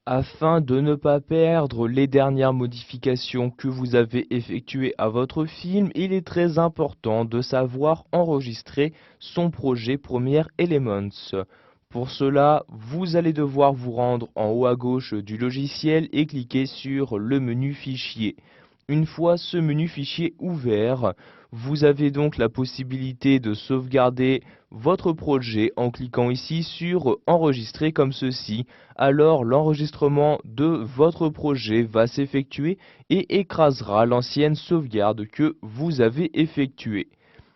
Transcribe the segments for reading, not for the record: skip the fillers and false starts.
Afin de ne pas perdre les dernières modifications que vous avez effectuées à votre film, il est très important de savoir enregistrer son projet Premiere Elements. Pour cela, vous allez devoir vous rendre en haut à gauche du logiciel et cliquer sur le menu Fichier. Une fois ce menu Fichier ouvert, vous avez donc la possibilité de sauvegarder votre projet en cliquant ici sur Enregistrer comme ceci. Alors l'enregistrement de votre projet va s'effectuer et écrasera l'ancienne sauvegarde que vous avez effectuée.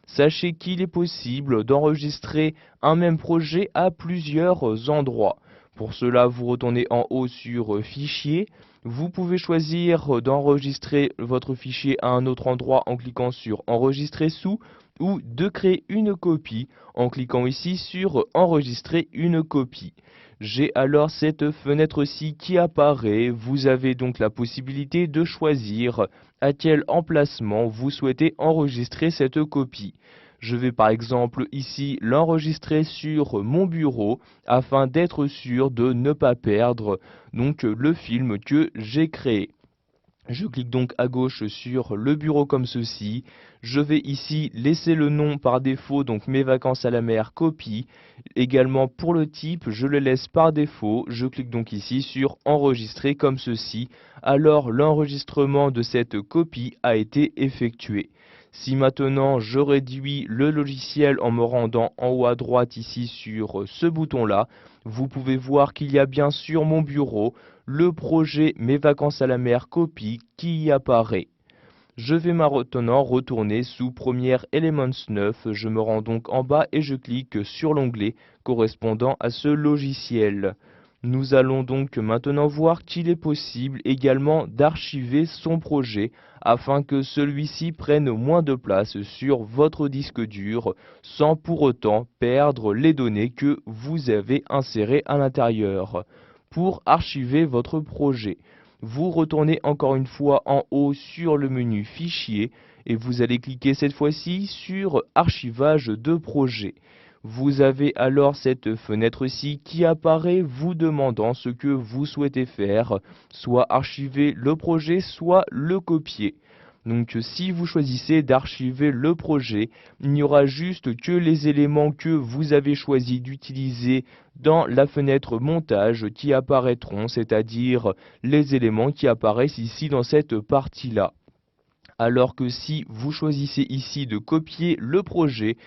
Sachez qu'il est possible d'enregistrer un même projet à plusieurs endroits. Pour cela, vous retournez en haut sur Fichier. Vous pouvez choisir d'enregistrer votre fichier à un autre endroit en cliquant sur Enregistrer sous ou de créer une copie en cliquant ici sur Enregistrer une copie. J'ai alors cette fenêtre-ci qui apparaît. Vous avez donc la possibilité de choisir à quel emplacement vous souhaitez enregistrer cette copie. Je vais par exemple ici l'enregistrer sur mon bureau afin d'être sûr de ne pas perdre donc le film que j'ai créé. Je clique donc à gauche sur le bureau comme ceci. Je vais ici laisser le nom par défaut, donc mes vacances à la mer, copie. Également pour le type, je le laisse par défaut. Je clique donc ici sur enregistrer comme ceci. Alors l'enregistrement de cette copie a été effectué. Si maintenant je réduis le logiciel en me rendant en haut à droite ici sur ce bouton-là, vous pouvez voir qu'il y a bien sur mon bureau le projet Mes vacances à la mer copie qui y apparaît. Je vais maintenant retourner sous Premiere Elements 9, je me rends donc en bas et je clique sur l'onglet correspondant à ce logiciel. Nous allons donc maintenant voir qu'il est possible également d'archiver son projet afin que celui-ci prenne moins de place sur votre disque dur sans pour autant perdre les données que vous avez insérées à l'intérieur. Pour archiver votre projet, vous retournez encore une fois en haut sur le menu Fichier et vous allez cliquer cette fois-ci sur Archivage de projet. Vous avez alors cette fenêtre-ci qui apparaît vous demandant ce que vous souhaitez faire, soit archiver le projet, soit le copier. Donc si vous choisissez d'archiver le projet, il n'y aura juste que les éléments que vous avez choisi d'utiliser dans la fenêtre montage qui apparaîtront, c'est-à-dire les éléments qui apparaissent ici dans cette partie-là. Alors que si vous choisissez ici de copier le projet,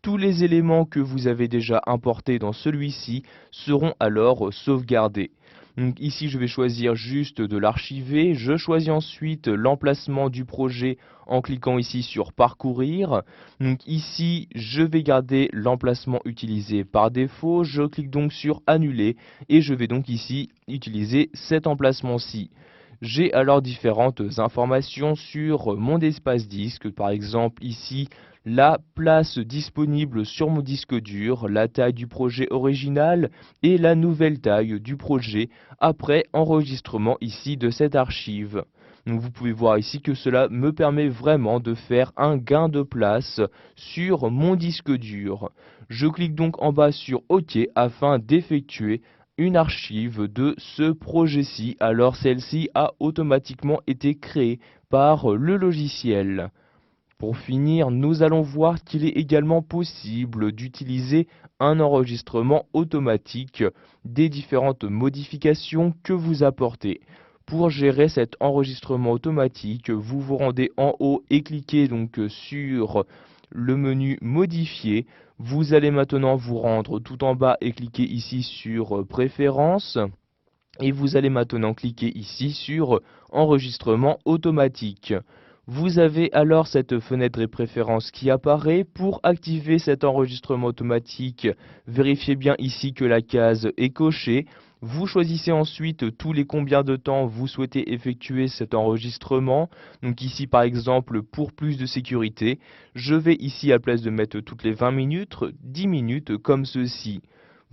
tous les éléments que vous avez déjà importés dans celui-ci seront alors sauvegardés. Donc ici je vais choisir juste de l'archiver, je choisis ensuite l'emplacement du projet en cliquant ici sur parcourir. Donc ici je vais garder l'emplacement utilisé par défaut, je clique donc sur annuler et je vais donc ici utiliser cet emplacement-ci. J'ai alors différentes informations sur mon espace disque, par exemple ici la place disponible sur mon disque dur, la taille du projet original et la nouvelle taille du projet après enregistrement ici de cette archive. Donc vous pouvez voir ici que cela me permet vraiment de faire un gain de place sur mon disque dur. Je clique donc en bas sur OK afin d'effectuer une archive de ce projet-ci. Alors celle-ci a automatiquement été créée par le logiciel. Pour finir, nous allons voir qu'il est également possible d'utiliser un enregistrement automatique des différentes modifications que vous apportez. Pour gérer cet enregistrement automatique, vous vous rendez en haut et cliquez donc sur le menu Modifier. Vous allez maintenant vous rendre tout en bas et cliquer ici sur Préférences. Et vous allez maintenant cliquer ici sur Enregistrement automatique. Vous avez alors cette fenêtre des préférences qui apparaît. Pour activer cet enregistrement automatique, vérifiez bien ici que la case est cochée. Vous choisissez ensuite tous les combien de temps vous souhaitez effectuer cet enregistrement. Donc ici par exemple pour plus de sécurité, je vais ici à place de mettre toutes les 20 minutes, 10 minutes comme ceci.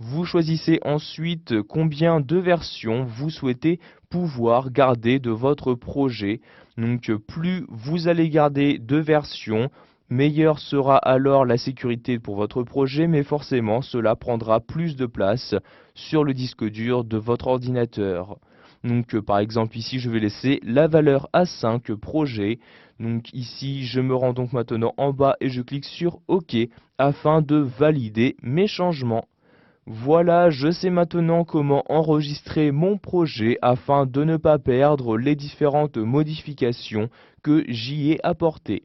Vous choisissez ensuite combien de versions vous souhaitez pouvoir garder de votre projet. Donc plus vous allez garder de versions, meilleure sera alors la sécurité pour votre projet, mais forcément cela prendra plus de place sur le disque dur de votre ordinateur. Donc par exemple ici je vais laisser la valeur à 5 projet. Donc ici je me rends donc maintenant en bas et je clique sur OK afin de valider mes changements. Voilà, je sais maintenant comment enregistrer mon projet afin de ne pas perdre les différentes modifications que j'y ai apportées.